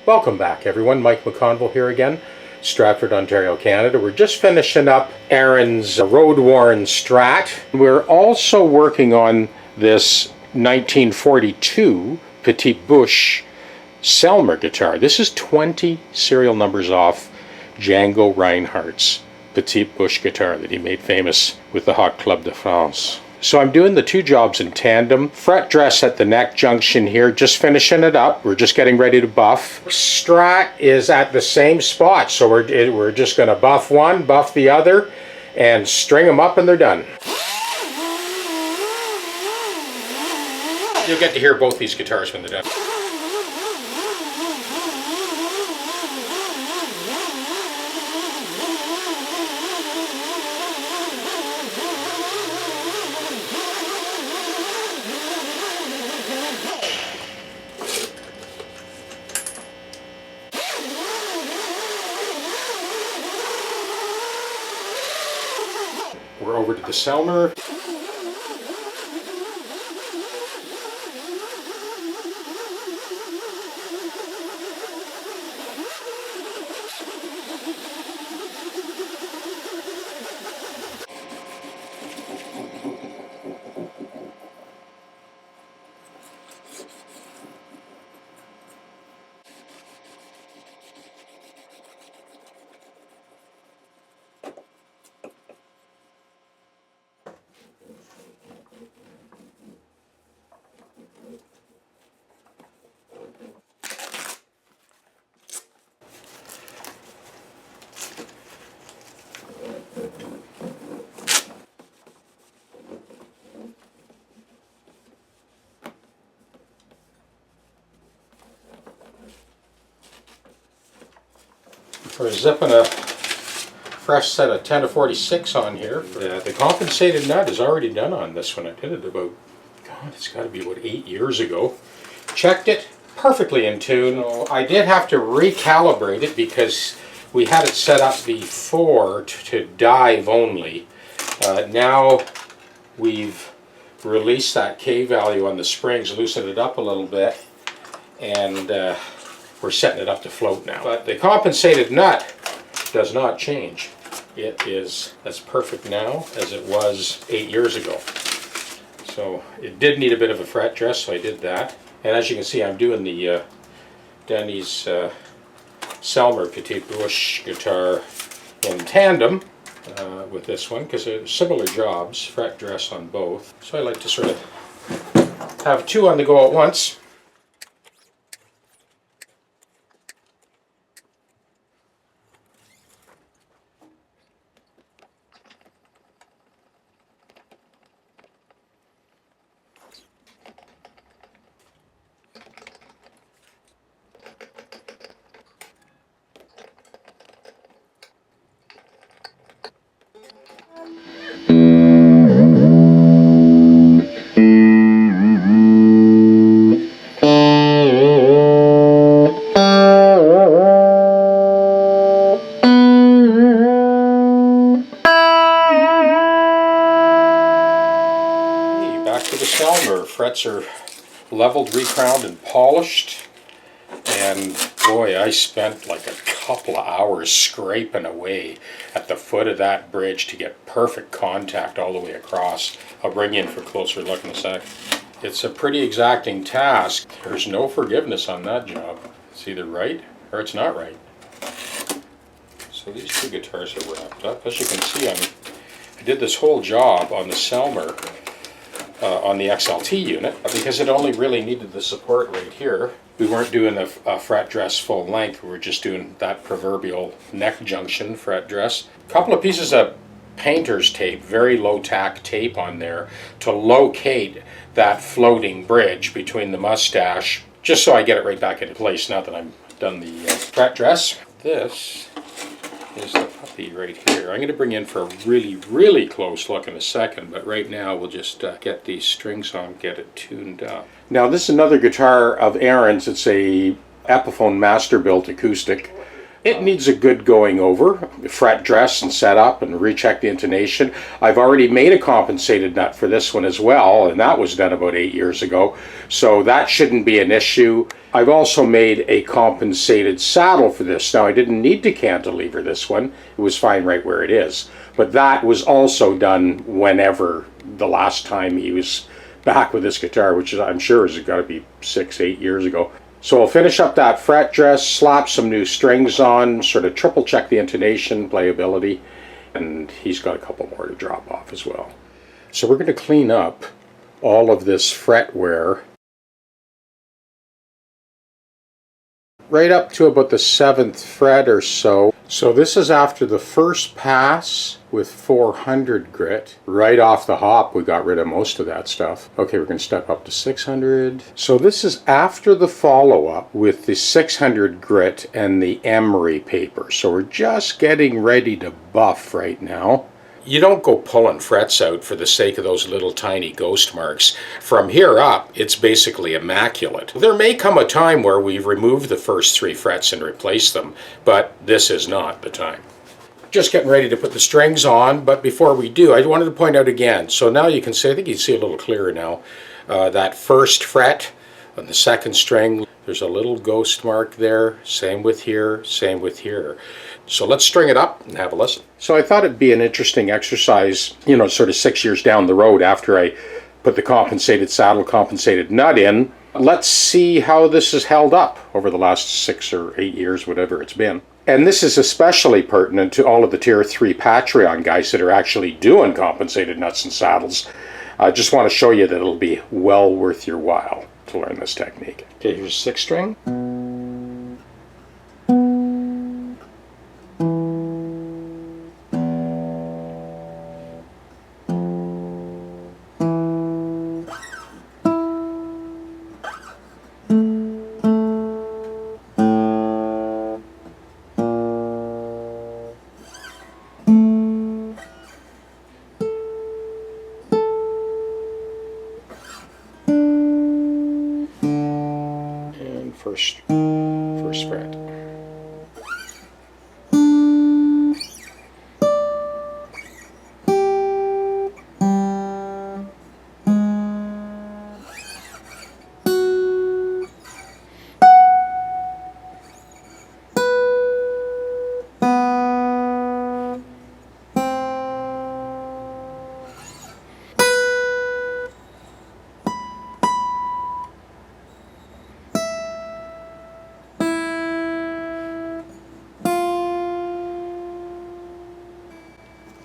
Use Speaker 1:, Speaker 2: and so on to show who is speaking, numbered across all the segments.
Speaker 1: Welcome back everyone. Mike McConville here again, Stratford, Ontario, Canada. We're just finishing up Aaron's road-worn Strat. We're also working on this 1942 Petite Bouche Selmer guitar. This is 20 serial numbers off Django Reinhardt's Petite Bouche guitar that he made famous with the Hot Club de France. So I'm doing the two jobs in tandem. Fret dress at the neck junction here, just finishing it up. We're just getting ready to buff. Strat is at the same spot, so we're just going to buff one, buff the other, and string them up and they're done. You'll get to hear both these guitars when they're done. We're over to the Selmer. We're zipping a fresh set of 10 to 46 on here. The compensated nut is already done on this one. I did it about, God, it's got to be about 8 years ago. Checked it, perfectly in tune. So I did have to recalibrate it because we had it set up before to dive only. Now we've released that K value on the springs, loosened it up a little bit, and we're setting it up to float now. But the compensated nut does not change. It is as perfect now as it was 8 years ago. So it did need a bit of a fret dress, so I did that. And as you can see, I'm doing the Denny's Selmer Petite Bouche guitar in tandem with this one, because they're similar jobs, fret dress on both. So I like to sort of have two on the go at once. Frets are leveled, recrowned, and polished, and boy, I spent like a couple of hours scraping away at the foot of that bridge to get perfect contact all the way across. I'll bring you in for a closer look in a sec. It's a pretty exacting task. There's no forgiveness on that job. It's either right or it's not right. So these two guitars are wrapped up. As you can see, I did this whole job on the Selmer on the XLT unit because it only really needed the support right here. We weren't doing a fret dress full length, we were just doing that proverbial neck junction fret dress. A couple of pieces of painter's tape, very low tack tape on there to locate that floating bridge between the mustache, just so I get it right back into place now that I've done the fret dress. This is the puppy right here. I'm going to bring in for a really close look in a second, but right now we'll just get these strings on, get it tuned up. Now this is another guitar of Aaron's. It's a Epiphone Masterbilt acoustic. It needs a good going over, fret dress and set up and recheck the intonation. I've already made a compensated nut for this one as well, and that was done about 8 years ago, so that shouldn't be an issue. I've also made a compensated saddle for this. Now, I didn't need to cantilever this one. It was fine right where it is. But that was also done whenever the last time he was back with this guitar, which is, I'm sure has got to be 6-8 years ago. So I'll finish up that fret dress, slap some new strings on, sort of triple check the intonation, playability, and he's got a couple more to drop off as well. So we're going to clean up all of this fret wear right up to about the 7th fret or so. So this is after the first pass with 400 grit. Right off the hop, we got rid of most of that stuff. Okay, we're going to step up to 600. So this is after the follow-up with the 600 grit and the emery paper. So we're just getting ready to buff right now. You don't go pulling frets out for the sake of those little tiny ghost marks. From here up, it's basically immaculate. There may come a time where we remove the first 3 frets and replace them, but this is not the time. Just getting ready to put the strings on, but before we do, I wanted to point out again. So now you can see, I think you can see a little clearer now, that first fret on the 2nd string, there's a little ghost mark there. Same with here, same with here. So let's string it up and have a listen. So I thought it'd be an interesting exercise, you know, sort of 6 years down the road after I put the compensated saddle, compensated nut in. Let's see how this has held up over the last 6 or 8 years, whatever it's been. And this is especially pertinent to all of the Tier 3 Patreon guys that are actually doing compensated nuts and saddles. I just want to show you that it'll be well worth your while to learn this technique. Okay, here's 6th string. First fret.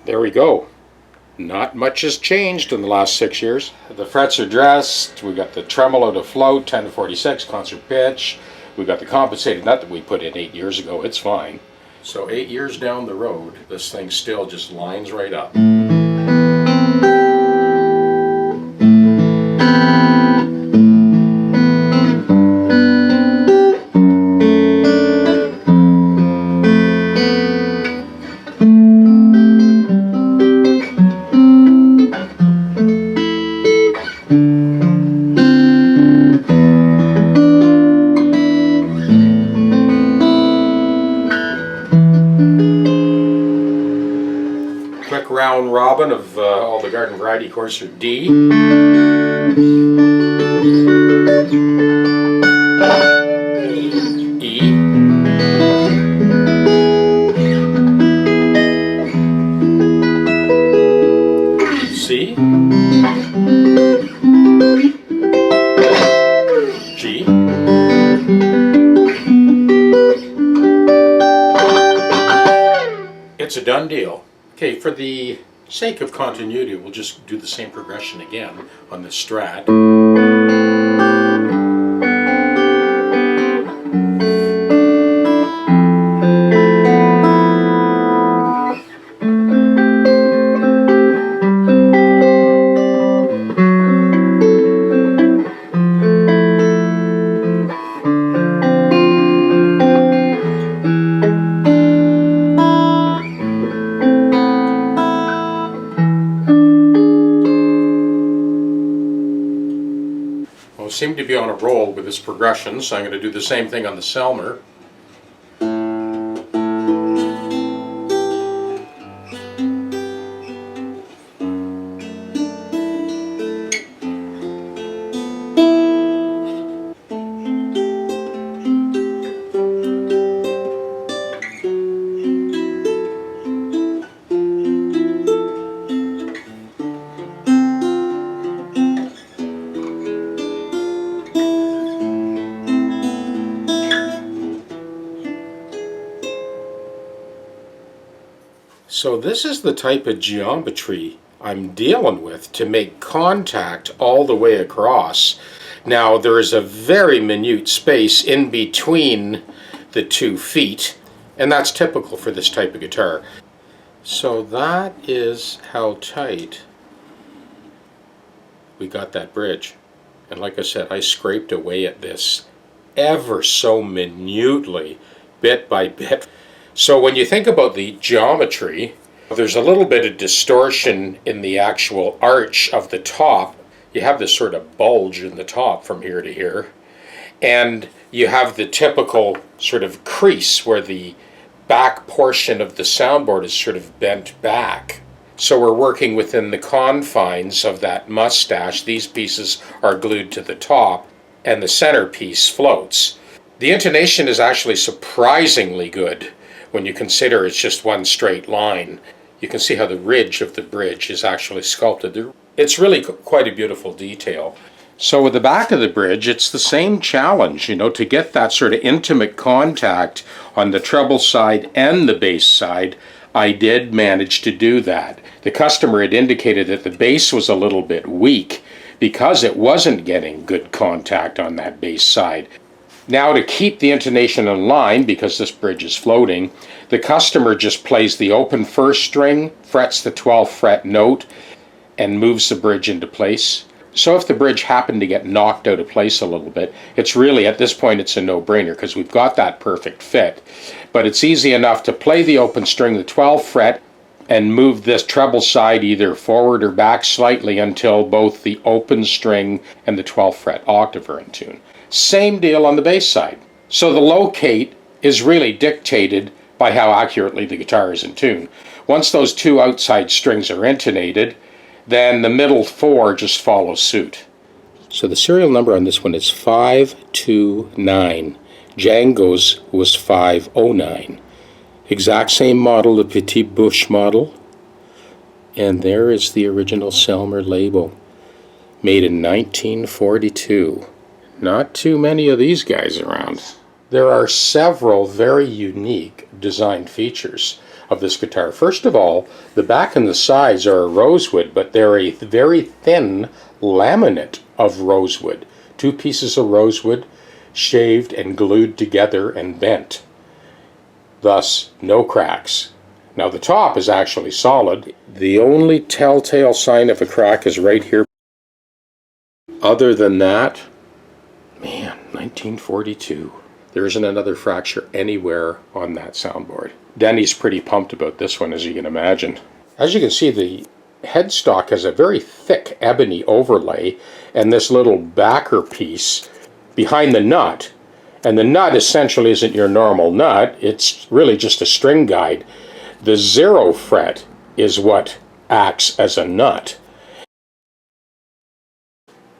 Speaker 1: There we go. Not much has changed in the last 6 years. The frets are dressed. We got the tremolo to float, 10 to 46, concert pitch. We got the compensated nut that we put in 8 years ago. It's fine. So 8 years down the road, this thing still just lines right up. Round robin of all the garden variety chords are D, E, C, G, it's a done deal. Okay, for the sake of continuity, we'll just do the same progression again on the Strat. Seem to be on a roll with this progression, so I'm going to do the same thing on the Selmer. So this is the type of geometry I'm dealing with to make contact all the way across. Now there is a very minute space in between the 2 feet, and that's typical for this type of guitar. So that is how tight we got that bridge. And like I said, I scraped away at this ever so minutely, bit by bit. So when you think about the geometry, there's a little bit of distortion in the actual arch of the top. You have this sort of bulge in the top from here to here. And you have the typical sort of crease where the back portion of the soundboard is sort of bent back. So we're working within the confines of that mustache. These pieces are glued to the top, and the center piece floats. The intonation is actually surprisingly good when you consider it's just one straight line. You can see how the ridge of the bridge is actually sculpted. It's really quite a beautiful detail. So with the back of the bridge, it's the same challenge, to get that sort of intimate contact on the treble side and the bass side. I did manage to do that. The customer had indicated that the bass was a little bit weak because it wasn't getting good contact on that bass side. Now, to keep the intonation in line, because this bridge is floating, the customer just plays the open first string, frets the 12th fret note, and moves the bridge into place. So if the bridge happened to get knocked out of place a little bit, it's really, at this point, it's a no-brainer because we've got that perfect fit. But it's easy enough to play the open string, the 12th fret, and move this treble side either forward or back slightly until both the open string and the 12th fret octave are in tune. Same deal on the bass side. So the locate is really dictated by how accurately the guitar is in tune. Once those 2 outside strings are intonated, then the middle 4 just follow suit. So the serial number on this one is 529. Django's was 509. Exact same model, the Petit Bush model. And there is the original Selmer label, made in 1942. Not too many of these guys around. There are several very unique design features of this guitar. First of all, the back and the sides are a rosewood, but they're a very thin laminate of rosewood. 2 pieces of rosewood shaved and glued together and bent. Thus, no cracks. Now the top is actually solid. The only telltale sign of a crack is right here. Other than that, man, 1942. There isn't another fracture anywhere on that soundboard. Denny's pretty pumped about this one, as you can imagine. As you can see, the headstock has a very thick ebony overlay and this little backer piece behind the nut. And the nut essentially isn't your normal nut, it's really just a string guide. The 0 fret is what acts as a nut.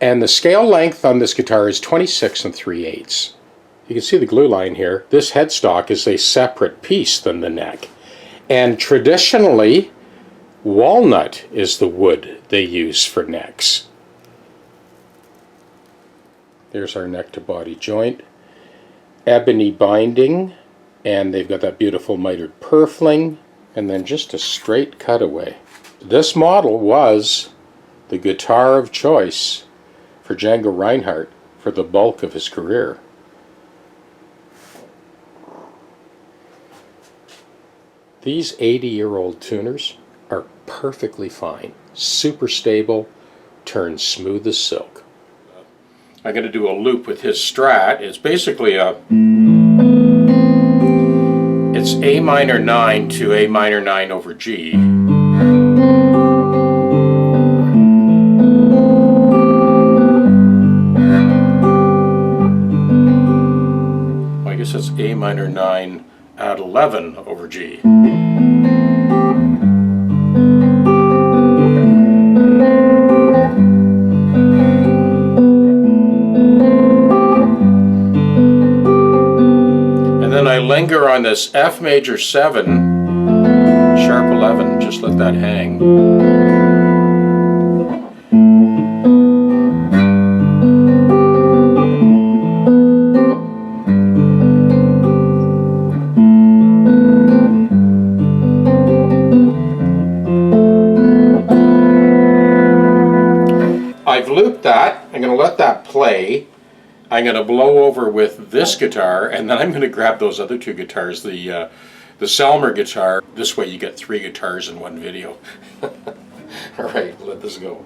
Speaker 1: And the scale length on this guitar is 26 3/8. You can see the glue line here. This headstock is a separate piece than the neck. And traditionally, walnut is the wood they use for necks. There's our neck to body joint. Ebony binding, and they've got that beautiful mitered purfling, and then just a straight cutaway. This model was the guitar of choice for Django Reinhardt for the bulk of his career. These 80-year-old tuners are perfectly fine, super stable, turns smooth as silk. I'm going to do a loop with his Strat. It's basically it's A minor 9 to A minor 9 over G. I guess it's A minor 9 at 11 over G. I linger on this F major 7, sharp 11, just let that hang. I'm going to let that play. I'm going to blow over with this guitar, and then I'm going to grab those other two guitars, the Selmer guitar. This way you get 3 guitars in one video. All right, let this go.